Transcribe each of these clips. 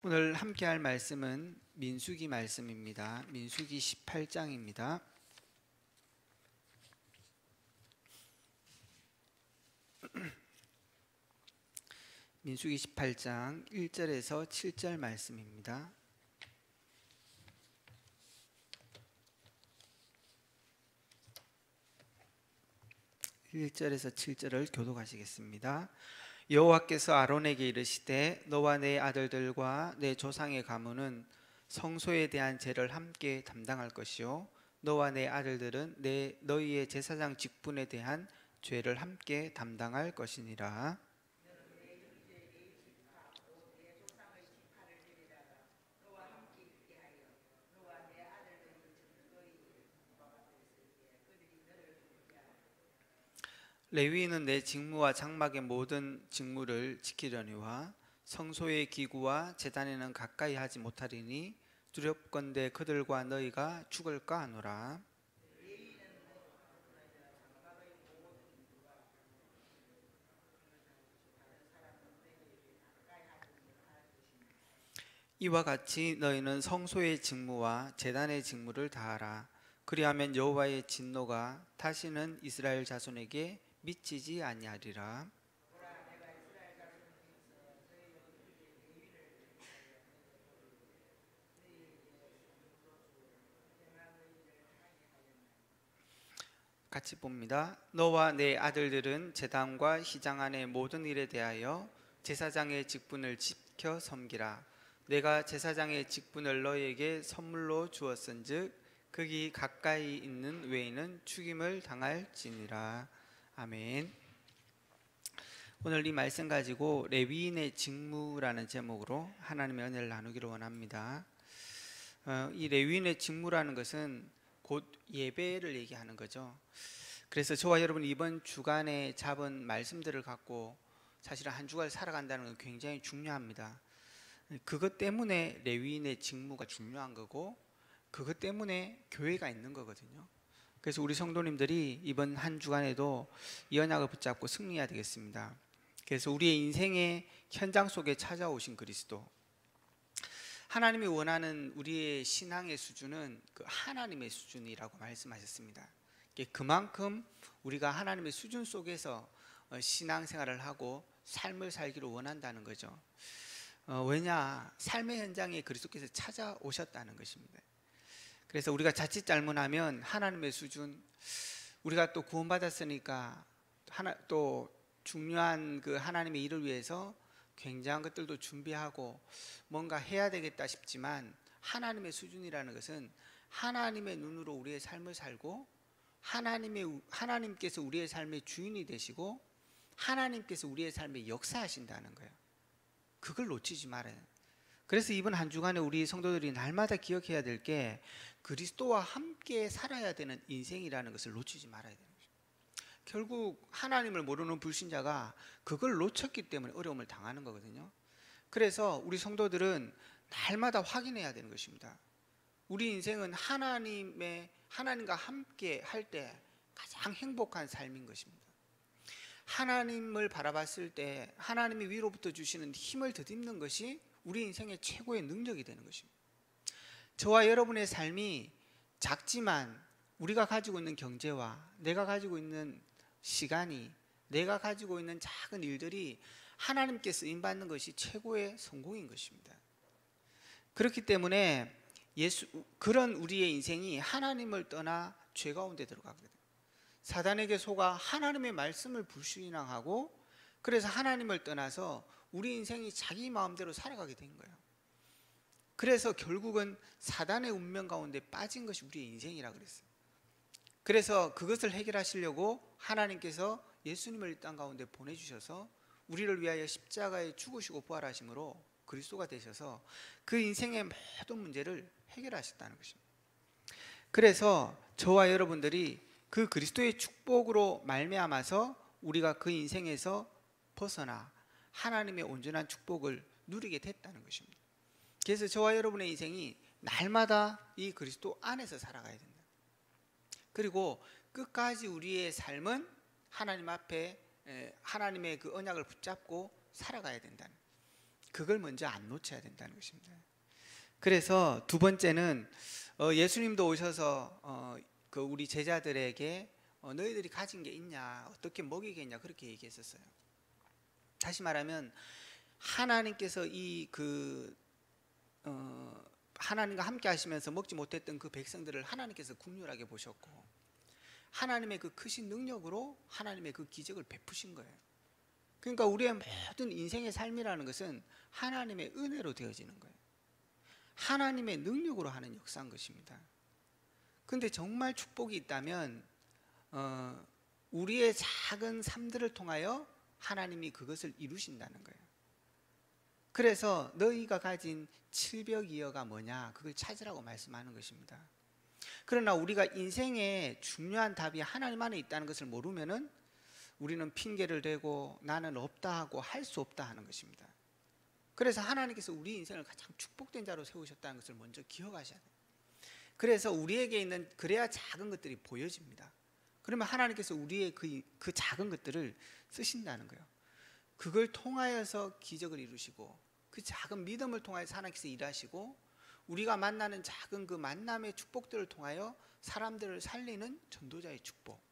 오늘 함께 할 말씀은 민수기 말씀입니다. 민수기 18장입니다. 민수기 18장 1절에서 7절 말씀입니다. 1절에서 7절을 교독하시겠습니다. 여호와께서 아론에게 이르시되 너와 내 아들들과 내 조상의 가문은 성소에 대한 죄를 함께 담당할 것이요 너와 내 아들들은 너희의 제사장 직분에 대한 죄를 함께 담당할 것이니라. 레위인은 내 직무와 장막의 모든 직무를 지키려니와 성소의 기구와 제단에는 가까이 하지 못하리니 두렵건대 그들과 너희가 죽을까 하노라. 이와 같이 너희는 성소의 직무와 제단의 직무를 다하라. 그리하면 여호와의 진노가 다시는 이스라엘 자손에게 미치지 아니하리라. 같이 봅니다. 너와 내 아들들은 제단과 휘장 안의 모든 일에 대하여 제사장의 직분을 지켜 섬기라. 내가 제사장의 직분을 너희에게 선물로 주었은즉 거기 가까이 있는 외에는 죽임을 당할지니라. 아멘. 오늘 이 말씀 가지고 레위인의 직무라는 제목으로 하나님의 은혜를 나누기를 원합니다. 이 레위인의 직무라는 것은 곧 예배를 얘기하는 거죠. 그래서 저와 여러분 이번 주간에 잡은 말씀들을 갖고 사실은 한 주간 살아간다는 건 굉장히 중요합니다. 그것 때문에 레위인의 직무가 중요한 거고 그것 때문에 교회가 있는 거거든요. 그래서 우리 성도님들이 이번 한 주간에도 이 언약을 붙잡고 승리해야 되겠습니다. 그래서 우리의 인생의 현장 속에 찾아오신 그리스도, 하나님이 원하는 우리의 신앙의 수준은 그 하나님의 수준이라고 말씀하셨습니다. 그만큼 우리가 하나님의 수준 속에서 신앙생활을 하고 삶을 살기를 원한다는 거죠. 왜냐? 삶의 현장에 그리스도께서 찾아오셨다는 것입니다. 그래서 우리가 자칫 잘못하면 하나님의 수준, 우리가 또 구원받았으니까 또 중요한 그 하나님의 일을 위해서 굉장한 것들도 준비하고 뭔가 해야 되겠다 싶지만 하나님의 수준이라는 것은 하나님의 눈으로 우리의 삶을 살고 하나님께서 우리의 삶의 주인이 되시고 하나님께서 우리의 삶에 역사하신다는 거예요. 그걸 놓치지 말아요. 그래서 이번 한 주간에 우리 성도들이 날마다 기억해야 될 게 그리스도와 함께 살아야 되는 인생이라는 것을 놓치지 말아야 돼요. 결국 하나님을 모르는 불신자가 그걸 놓쳤기 때문에 어려움을 당하는 거거든요. 그래서 우리 성도들은 날마다 확인해야 되는 것입니다. 우리 인생은 하나님과 함께 할 때 가장 행복한 삶인 것입니다. 하나님을 바라봤을 때 하나님이 위로부터 주시는 힘을 덧입는 것이 우리 인생의 최고의 능력이 되는 것입니다. 저와 여러분의 삶이 작지만 우리가 가지고 있는 경제와 내가 가지고 있는 시간이, 내가 가지고 있는 작은 일들이 하나님께 쓰임받는 것이 최고의 성공인 것입니다. 그렇기 때문에 그런 우리의 인생이 하나님을 떠나 죄 가운데 들어가거든요. 사단에게 속아 하나님의 말씀을 불신앙하고 그래서 하나님을 떠나서 우리 인생이 자기 마음대로 살아가게 된 거예요. 그래서 결국은 사단의 운명 가운데 빠진 것이 우리의 인생이라 그랬어요. 그래서 그것을 해결하시려고 하나님께서 예수님을 이 땅 가운데 보내주셔서 우리를 위하여 십자가에 죽으시고 부활하심으로 그리스도가 되셔서 그 인생의 모든 문제를 해결하셨다는 것입니다. 그래서 저와 여러분들이 그 그리스도의 축복으로 말미암아서 우리가 그 인생에서 벗어나 하나님의 온전한 축복을 누리게 됐다는 것입니다. 그래서 저와 여러분의 인생이 날마다 이 그리스도 안에서 살아가야 된다. 그리고 끝까지 우리의 삶은 하나님 앞에 하나님의 그 언약을 붙잡고 살아가야 된다는, 그걸 먼저 안 놓쳐야 된다는 것입니다. 그래서 두 번째는 예수님도 오셔서 그 우리 제자들에게 너희들이 가진 게 있냐, 어떻게 먹이겠냐, 그렇게 얘기했었어요. 다시 말하면 하나님께서 하나님과 함께 하시면서 먹지 못했던 그 백성들을 하나님께서 긍휼하게 보셨고, 하나님의 그 크신 능력으로 하나님의 그 기적을 베푸신 거예요. 그러니까 우리의 모든 인생의 삶이라는 것은 하나님의 은혜로 되어지는 거예요. 하나님의 능력으로 하는 역사인 것입니다. 그런데 정말 축복이 있다면 우리의 작은 삶들을 통하여 하나님이 그것을 이루신다는 거예요. 그래서 너희가 가진 700이어가 뭐냐, 그걸 찾으라고 말씀하는 것입니다. 그러나 우리가 인생의 중요한 답이 하나님 안에 있다는 것을 모르면은 우리는 핑계를 대고 나는 없다 하고 할 수 없다 하는 것입니다. 그래서 하나님께서 우리 인생을 가장 축복된 자로 세우셨다는 것을 먼저 기억하셔야 돼요. 그래서 우리에게 있는, 그래야 작은 것들이 보여집니다. 그러면 하나님께서 우리의 그 작은 것들을 쓰신다는 거예요. 그걸 통하여서 기적을 이루시고, 그 작은 믿음을 통하여서 하나님께서 일하시고, 우리가 만나는 작은 그 만남의 축복들을 통하여 사람들을 살리는 전도자의 축복.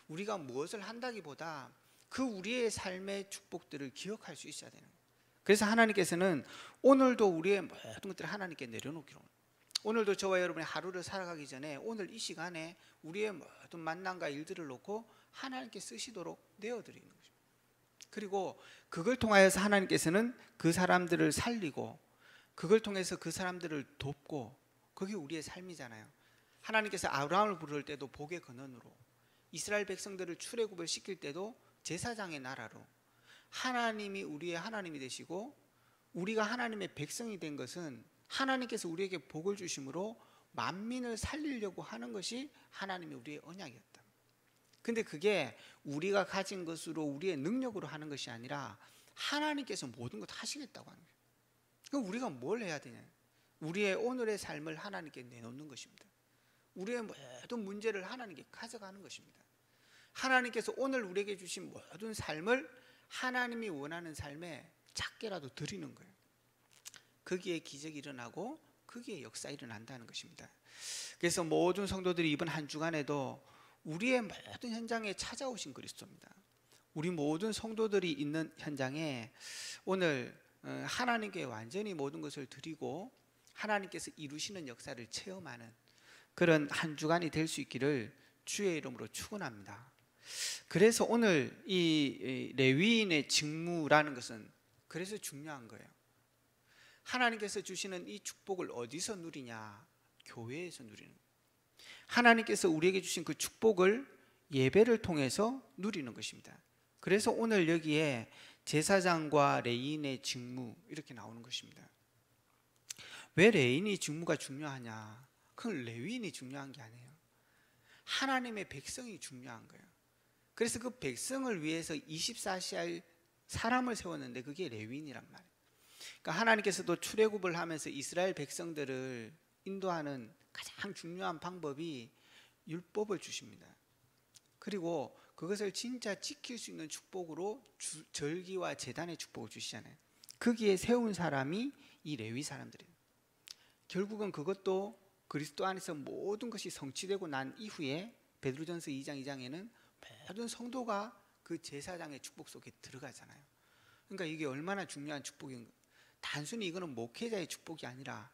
우리가 무엇을 한다기보다 그 우리의 삶의 축복들을 기억할 수 있어야 되는 거예요. 그래서 하나님께서는 오늘도 우리의 모든 것들을 하나님께 내려놓기로, 오늘도 저와 여러분의 하루를 살아가기 전에 오늘 이 시간에 우리의 모든 만남과 일들을 놓고 하나님께 쓰시도록 내어드리는 거죠. 그리고 그걸 통하여서 하나님께서는 그 사람들을 살리고, 그걸 통해서 그 사람들을 돕고, 그게 우리의 삶이잖아요. 하나님께서 아브라함을 부를 때도 복의 근원으로, 이스라엘 백성들을 출애굽을 시킬 때도 제사장의 나라로, 하나님이 우리의 하나님이 되시고 우리가 하나님의 백성이 된 것은 하나님께서 우리에게 복을 주심으로 만민을 살리려고 하는 것이 하나님의 우리의 언약이었다. 근데 그게 우리가 가진 것으로 우리의 능력으로 하는 것이 아니라 하나님께서 모든 것 하시겠다고 하는 거예요. 그럼 우리가 뭘 해야 되냐? 우리의 오늘의 삶을 하나님께 내놓는 것입니다. 우리의 모든 문제를 하나님께 가져가는 것입니다. 하나님께서 오늘 우리에게 주신 모든 삶을 하나님이 원하는 삶에 작게라도 드리는 거예요. 거기에 기적이 일어나고 거기에 역사 일어난다는 것입니다. 그래서 모든 성도들이 이번 한 주간에도 우리의 모든 현장에 찾아오신 그리스도입니다. 우리 모든 성도들이 있는 현장에 오늘 하나님께 완전히 모든 것을 드리고 하나님께서 이루시는 역사를 체험하는 그런 한 주간이 될 수 있기를 주의 이름으로 축원합니다. 그래서 오늘 이 레위인의 직무라는 것은 그래서 중요한 거예요. 하나님께서 주시는 이 축복을 어디서 누리냐? 교회에서 누리는 거예요. 하나님께서 우리에게 주신 그 축복을 예배를 통해서 누리는 것입니다. 그래서 오늘 여기에 제사장과 레위인의 직무 이렇게 나오는 것입니다. 왜 레위인의 직무가 중요하냐? 그건 레위인이 중요한 게 아니에요. 하나님의 백성이 중요한 거예요. 그래서 그 백성을 위해서 24시할 사람을 세웠는데 그게 레위인이란 말이에요. 그러니까 하나님께서도 출애굽을 하면서 이스라엘 백성들을 인도하는 가장 중요한 방법이 율법을 주십니다. 그리고 그것을 진짜 지킬 수 있는 축복으로 절기와 제단의 축복을 주시잖아요. 거기에 세운 사람이 이 레위 사람들이에요. 결국은 그것도 그리스도 안에서 모든 것이 성취되고 난 이후에 베드로전서 2장 2장에는 모든 성도가 그 제사장의 축복 속에 들어가잖아요. 그러니까 이게 얼마나 중요한 축복인가. 단순히 이거는 목회자의 축복이 아니라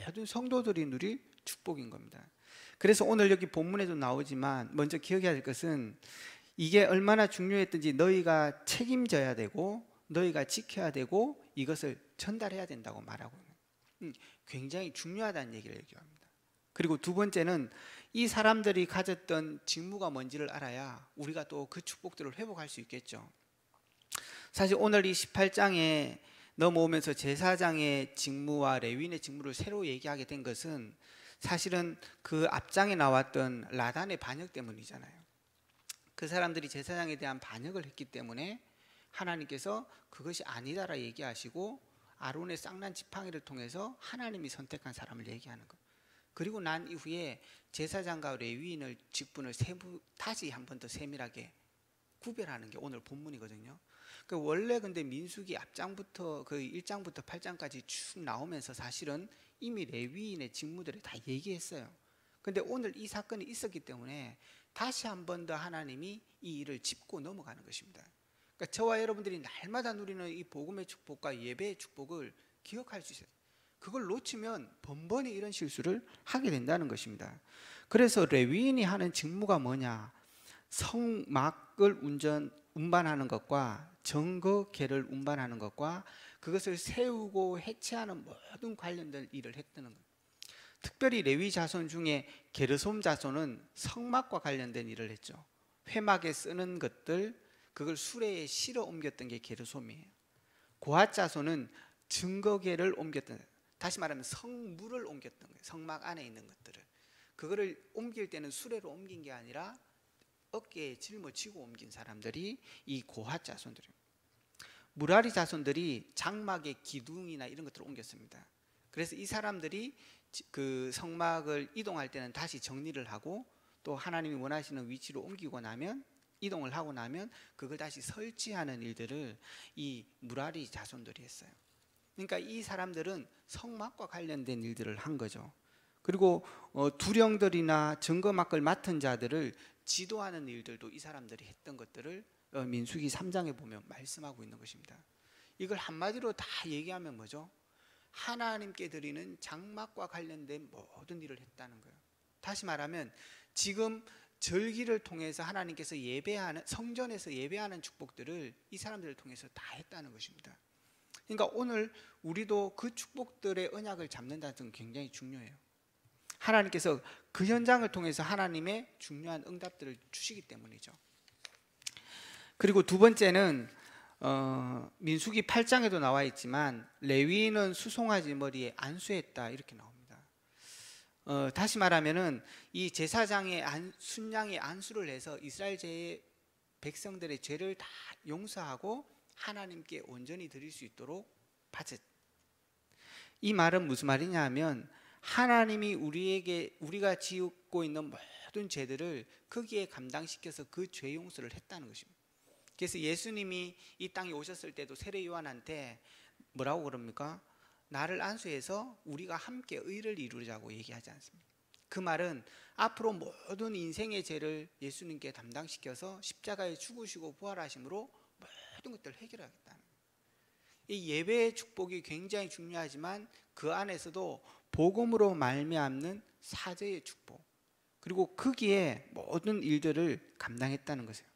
모든 성도들이 누릴 축복인 겁니다. 그래서 오늘 여기 본문에도 나오지만 먼저 기억해야 될 것은 이게 얼마나 중요했든지 너희가 책임져야 되고 너희가 지켜야 되고 이것을 전달해야 된다고 말하고 있는, 굉장히 중요하다는 얘기를 얘기합니다. 그리고 두 번째는 이 사람들이 가졌던 직무가 뭔지를 알아야 우리가 또 그 축복들을 회복할 수 있겠죠. 사실 오늘 이 18장에 넘어오면서 제사장의 직무와 레위인의 직무를 새로 얘기하게 된 것은 사실은 그 앞장에 나왔던 라단의 반역 때문이잖아요. 그 사람들이 제사장에 대한 반역을 했기 때문에 하나님께서 그것이 아니다라 얘기하시고 아론의 쌍난 지팡이를 통해서 하나님이 선택한 사람을 얘기하는 것. 그리고 난 이후에 제사장과 레위인을 직분을 다시 한 번 더 세밀하게 구별하는 게 오늘 본문이거든요. 원래 근데 민수기 앞장부터 그 1장부터 8장까지 쭉 나오면서 사실은 이미 레위인의 직무들을 다 얘기했어요. 근데 오늘 이 사건이 있었기 때문에 다시 한 번 더 하나님이 이 일을 짚고 넘어가는 것입니다. 그러니까 저와 여러분들이 날마다 누리는 이 복음의 축복과 예배의 축복을 기억할 수 있어요. 그걸 놓치면 번번이 이런 실수를 하게 된다는 것입니다. 그래서 레위인이 하는 직무가 뭐냐? 성막을 운반하는 것과 증거궤를 운반하는 것과 그것을 세우고 해체하는 모든 관련된 일을 했다는 거예요. 특별히 레위 자손 중에 게르솜 자손은 성막과 관련된 일을 했죠. 회막에 쓰는 것들, 그걸 수레에 실어 옮겼던 게 게르솜이에요. 고핫 자손은 증거궤를 옮겼던, 다시 말하면 성물을 옮겼던 거예요. 성막 안에 있는 것들을. 그거를 옮길 때는 수레로 옮긴 게 아니라 어깨에 짊어지고 옮긴 사람들이 이 고핫 자손들입니다. 무라리 자손들이 장막의 기둥이나 이런 것들을 옮겼습니다. 그래서 이 사람들이 그 성막을 이동할 때는 다시 정리를 하고 또 하나님이 원하시는 위치로 옮기고 나면, 이동을 하고 나면 그걸 다시 설치하는 일들을 이 무라리 자손들이 했어요. 그러니까 이 사람들은 성막과 관련된 일들을 한 거죠. 그리고 두령들이나 증거막을 맡은 자들을 지도하는 일들도 이 사람들이 했던 것들을 민수기 3장에 보면 말씀하고 있는 것입니다. 이걸 한마디로 다 얘기하면 뭐죠? 하나님께 드리는 장막과 관련된 모든 일을 했다는 거예요. 다시 말하면 지금 절기를 통해서 하나님께서 예배하는, 성전에서 예배하는 축복들을 이 사람들을 통해서 다 했다는 것입니다. 그러니까 오늘 우리도 그 축복들의 언약을 잡는다는 것은 굉장히 중요해요. 하나님께서 그 현장을 통해서 하나님의 중요한 응답들을 주시기 때문이죠. 그리고 두 번째는 민수기 8장에도 나와 있지만 레위인은 수송아지 머리에 안수했다 이렇게 나옵니다. 다시 말하면은 이 제사장의 순양의 안수를 해서 이스라엘 백성들의 죄를 다 용서하고 하나님께 온전히 드릴 수 있도록 바쳤. 이 말은 무슨 말이냐 하면 하나님이 우리가 지고 있는 모든 죄들을 거기에 감당시켜서 그 죄 용서를 했다는 것입니다. 그래서 예수님이 이 땅에 오셨을 때도 세례 요한한테 뭐라고 그럽니까? 나를 안수해서 우리가 함께 의를 이루자고 얘기하지 않습니까? 그 말은 앞으로 모든 인생의 죄를 예수님께 담당시켜서 십자가에 죽으시고 부활하심으로 모든 것들을 해결하겠다는 거예요. 이 예배의 축복이 굉장히 중요하지만 그 안에서도 복음으로 말미암는 사제의 축복, 그리고 거기에 모든 일들을 감당했다는 것이에요.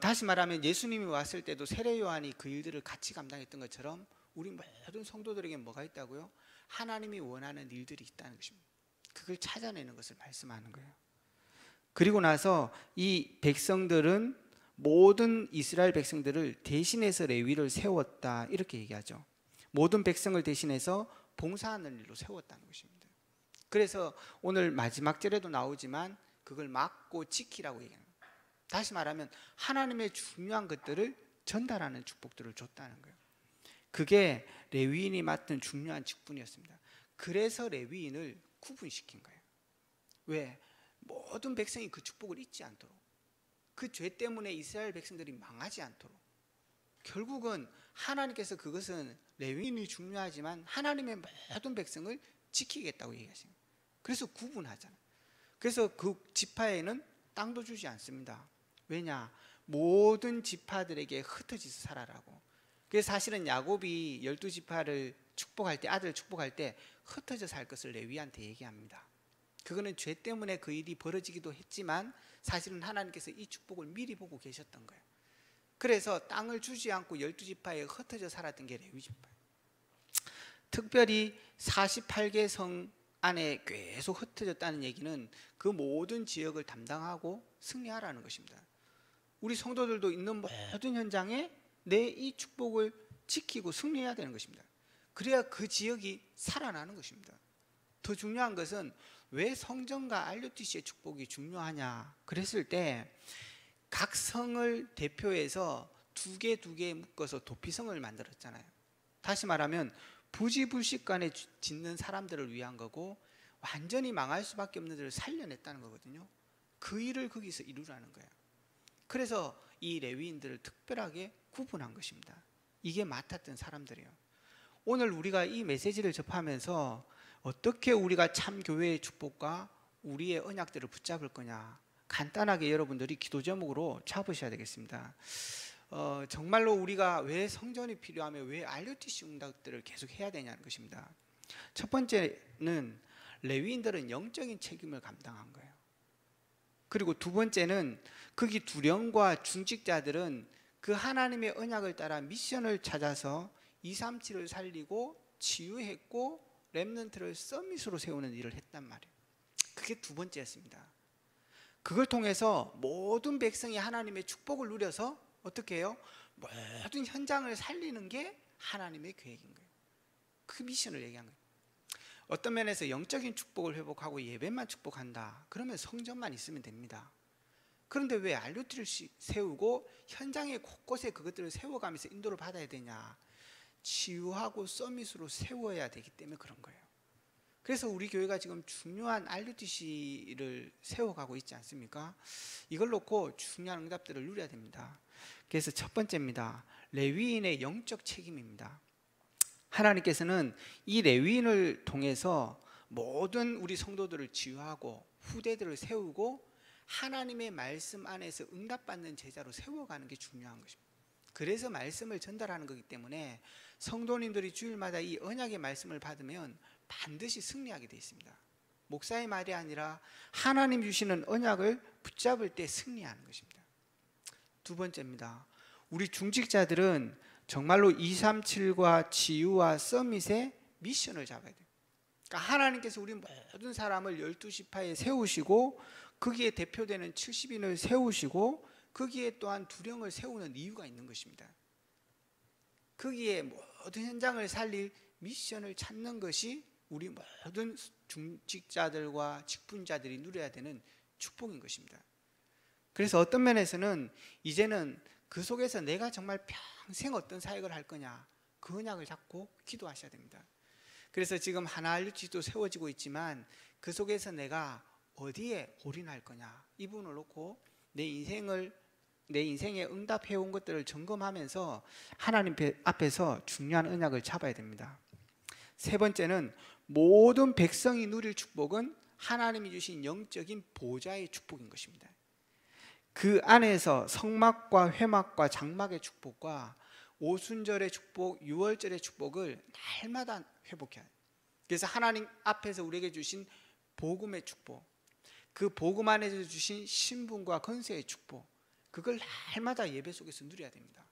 다시 말하면 예수님이 왔을 때도 세례 요한이 그 일들을 같이 감당했던 것처럼 우리 모든 성도들에게 뭐가 있다고요? 하나님이 원하는 일들이 있다는 것입니다. 그걸 찾아내는 것을 말씀하는 거예요. 그리고 나서 이 백성들은 모든 이스라엘 백성들을 대신해서 레위를 세웠다 이렇게 얘기하죠. 모든 백성을 대신해서 봉사하는 일로 세웠다는 것입니다. 그래서 오늘 마지막 절에도 나오지만 그걸 막고 지키라고 얘기합니다. 다시 말하면 하나님의 중요한 것들을 전달하는 축복들을 줬다는 거예요. 그게 레위인이 맡은 중요한 직분이었습니다. 그래서 레위인을 구분시킨 거예요. 왜? 모든 백성이 그 축복을 잊지 않도록, 그 죄 때문에 이스라엘 백성들이 망하지 않도록. 결국은 하나님께서 그것은 레위인이 중요하지만 하나님의 모든 백성을 지키겠다고 얘기하십니다. 그래서 구분하잖아요. 그래서 그 지파에는 땅도 주지 않습니다. 왜냐? 모든 지파들에게 흩어져서 살아라고. 그래서 사실은 야곱이 12지파를 축복할 때, 아들을 축복할 때 흩어져 살 것을 레위한테 얘기합니다. 그거는 죄 때문에 그 일이 벌어지기도 했지만 사실은 하나님께서 이 축복을 미리 보고 계셨던 거예요. 그래서 땅을 주지 않고 12지파에 흩어져 살았던 게 레위지파예요. 특별히 48개 성 안에 계속 흩어졌다는 얘기는 그 모든 지역을 담당하고 승리하라는 것입니다. 우리 성도들도 있는 모든 현장에 내 이 축복을 지키고 승리해야 되는 것입니다. 그래야 그 지역이 살아나는 것입니다. 더 중요한 것은 왜 성전과 RUTC의 축복이 중요하냐 그랬을 때 각 성을 대표해서 두 개 묶어서 도피성을 만들었잖아요. 다시 말하면 부지불식간에 짓는 사람들을 위한 거고 완전히 망할 수밖에 없는 데를 살려냈다는 거거든요. 그 일을 거기서 이루라는 거예요. 그래서 이 레위인들을 특별하게 구분한 것입니다. 이게 맡았던 사람들이에요. 오늘 우리가 이 메시지를 접하면서 어떻게 우리가 참 교회의 축복과 우리의 언약들을 붙잡을 거냐, 간단하게 여러분들이 기도 제목으로 잡으셔야 되겠습니다. 정말로 우리가 왜 성전이 필요하며 왜 RUTC 응답들을 계속 해야 되냐는 것입니다. 첫 번째는 레위인들은 영적인 책임을 감당한 거예요. 그리고 두 번째는 거기 두령과 중직자들은 그 하나님의 언약을 따라 미션을 찾아서 237을 살리고 치유했고 렘넌트를 서밋으로 세우는 일을 했단 말이에요. 그게 두 번째였습니다. 그걸 통해서 모든 백성이 하나님의 축복을 누려서 어떻게 해요? 모든 현장을 살리는 게 하나님의 계획인 거예요. 그 미션을 얘기한 거예요. 어떤 면에서 영적인 축복을 회복하고 예배만 축복한다, 그러면 성전만 있으면 됩니다. 그런데 왜 RUT를 세우고 현장의 곳곳에 그것들을 세워가면서 인도를 받아야 되냐? 치유하고 서밋으로 세워야 되기 때문에 그런 거예요. 그래서 우리 교회가 지금 중요한 RUTC를 세워가고 있지 않습니까? 이걸 놓고 중요한 응답들을 누려야 됩니다. 그래서 첫 번째입니다. 레위인의 영적 책임입니다. 하나님께서는 이 레위인을 통해서 모든 우리 성도들을 치유하고 후대들을 세우고 하나님의 말씀 안에서 응답받는 제자로 세워가는 게 중요한 것입니다. 그래서 말씀을 전달하는 거기 때문에 성도님들이 주일마다 이 언약의 말씀을 받으면 반드시 승리하게 되어 있습니다. 목사의 말이 아니라 하나님 주시는 언약을 붙잡을 때 승리하는 것입니다. 두 번째입니다. 우리 중직자들은 정말로 237과 치유와 서밋의 미션을 잡아야 돼요. 그러니까 하나님께서 우리 모든 사람을 12지파에 세우시고 거기에 대표되는 70인을 세우시고 거기에 또한 두령을 세우는 이유가 있는 것입니다. 거기에 모든 현장을 살릴 미션을 찾는 것이 우리 모든 중직자들과 직분자들이 누려야 되는 축복인 것입니다. 그래서 어떤 면에서는 이제는 그 속에서 내가 정말 평생 어떤 사역을 할 거냐, 그 언약을 잡고 기도하셔야 됩니다. 그래서 지금 하나 RUTC도 세워지고 있지만 그 속에서 내가 어디에 올인할 거냐, 이 부분을 놓고 내 인생에 응답해온 것들을 점검하면서 하나님 앞에서 중요한 언약을 잡아야 됩니다. 세 번째는 모든 백성이 누릴 축복은 하나님이 주신 영적인 보좌의 축복인 것입니다. 그 안에서 성막과 회막과 장막의 축복과 오순절의 축복, 유월절의 축복을 날마다 회복해야 해요. 그래서 하나님 앞에서 우리에게 주신 복음의 축복, 그 복음 안에서 주신 신분과 건세의 축복, 그걸 날마다 예배 속에서 누려야 됩니다.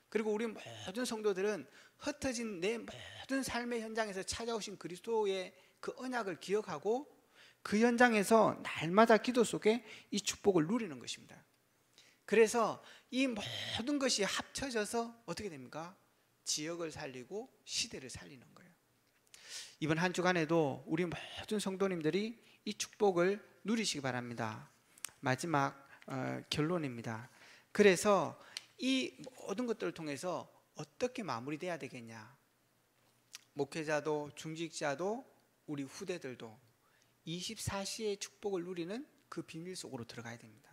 그리고 우리 모든 성도들은 흩어진 내 모든 삶의 현장에서 찾아오신 그리스도의 그 언약을 기억하고 그 현장에서 날마다 기도 속에 이 축복을 누리는 것입니다. 그래서 이 모든 것이 합쳐져서 어떻게 됩니까? 지역을 살리고 시대를 살리는 거예요. 이번 한 주간에도 우리 모든 성도님들이 이 축복을 누리시기 바랍니다. 마지막 결론입니다. 그래서 이 모든 것들을 통해서 어떻게 마무리돼야 되겠냐? 목회자도 중직자도 우리 후대들도 24시의 축복을 누리는 그 비밀 속으로 들어가야 됩니다.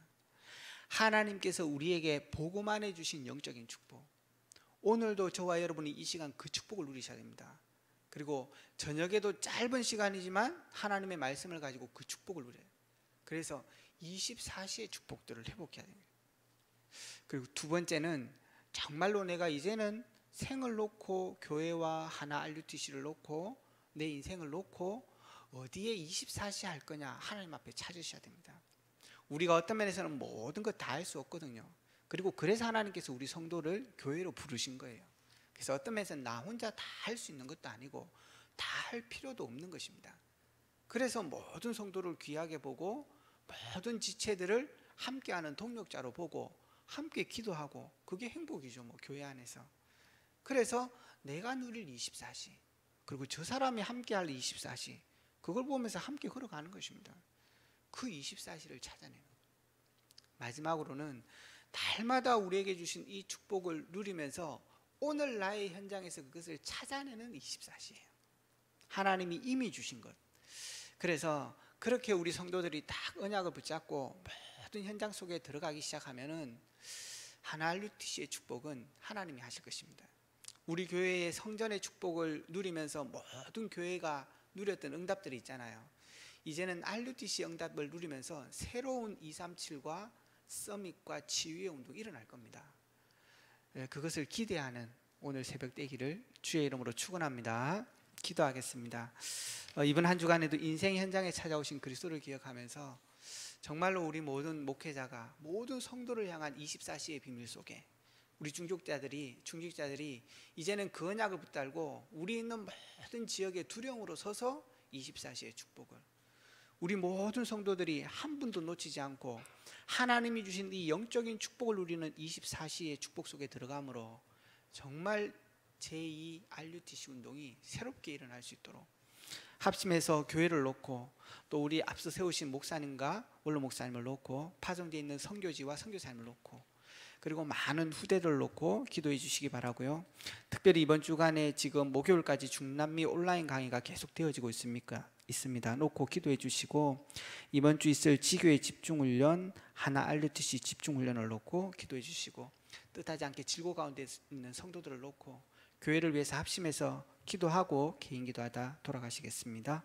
하나님께서 우리에게 복음 안에 주신 영적인 축복, 오늘도 저와 여러분이 이 시간 그 축복을 누리셔야 됩니다. 그리고 저녁에도 짧은 시간이지만 하나님의 말씀을 가지고 그 축복을 누려요. 그래서 24시의 축복들을 회복해야 됩니다. 그리고 두 번째는 정말로 내가 이제는 생을 놓고 교회와 하나 RUTC를 놓고 내 인생을 놓고 어디에 24시 할 거냐, 하나님 앞에 찾으셔야 됩니다. 우리가 어떤 면에서는 모든 것 다 할 수 없거든요. 그리고 그래서 하나님께서 우리 성도를 교회로 부르신 거예요. 그래서 어떤 면에서는 나 혼자 다 할 수 있는 것도 아니고 다 할 필요도 없는 것입니다. 그래서 모든 성도를 귀하게 보고 모든 지체들을 함께하는 동력자로 보고 함께 기도하고, 그게 행복이죠, 교회 안에서. 그래서 내가 누릴 24시, 그리고 저 사람이 함께할 24시, 그걸 보면서 함께 걸어가는 것입니다. 그 24시를 찾아내는 거예요. 마지막으로는 날마다 우리에게 주신 이 축복을 누리면서 오늘 나의 현장에서 그것을 찾아내는 24시예요. 하나님이 이미 주신 것. 그래서 그렇게 우리 성도들이 딱 언약을 붙잡고 모든 현장 속에 들어가기 시작하면은 하나 RUTC의 축복은 하나님이 하실 것입니다. 우리 교회의 성전의 축복을 누리면서 모든 교회가 누렸던 응답들이 있잖아요. 이제는 RUTC 응답을 누리면서 새로운 237과 서밋과 치유의 운동이 일어날 겁니다. 그것을 기대하는 오늘 새벽 되기를 주의 이름으로 축원합니다. 기도하겠습니다. 이번 한 주간에도 인생 현장에 찾아오신 그리스도를 기억하면서 정말로 우리 모든 목회자가 모든 성도를 향한 24시의 비밀 속에 우리 중직자들이 이제는 그 언약을 붙들고 우리 있는 모든 지역의 두령으로 서서 24시의 축복을 우리 모든 성도들이 한 분도 놓치지 않고 하나님이 주신 이 영적인 축복을 누리는 24시의 축복 속에 들어감으로 정말 제2 RUTC 운동이 새롭게 일어날 수 있도록 합심해서 교회를 놓고 또 우리 앞서 세우신 목사님과 원로 목사님을 놓고 파송되어 있는 선교지와 선교사님을 놓고 그리고 많은 후대를 놓고 기도해 주시기 바라고요. 특별히 이번 주간에 지금 목요일까지 중남미 온라인 강의가 계속 되어지고 있습니다. 놓고 기도해 주시고 이번 주 있을 지교의 집중훈련 하나 RUTC 집중훈련을 놓고 기도해 주시고 뜻하지 않게 질고 가운데 있는 성도들을 놓고 교회를 위해서 합심해서 기도하고 개인 기도하다 돌아가시겠습니다.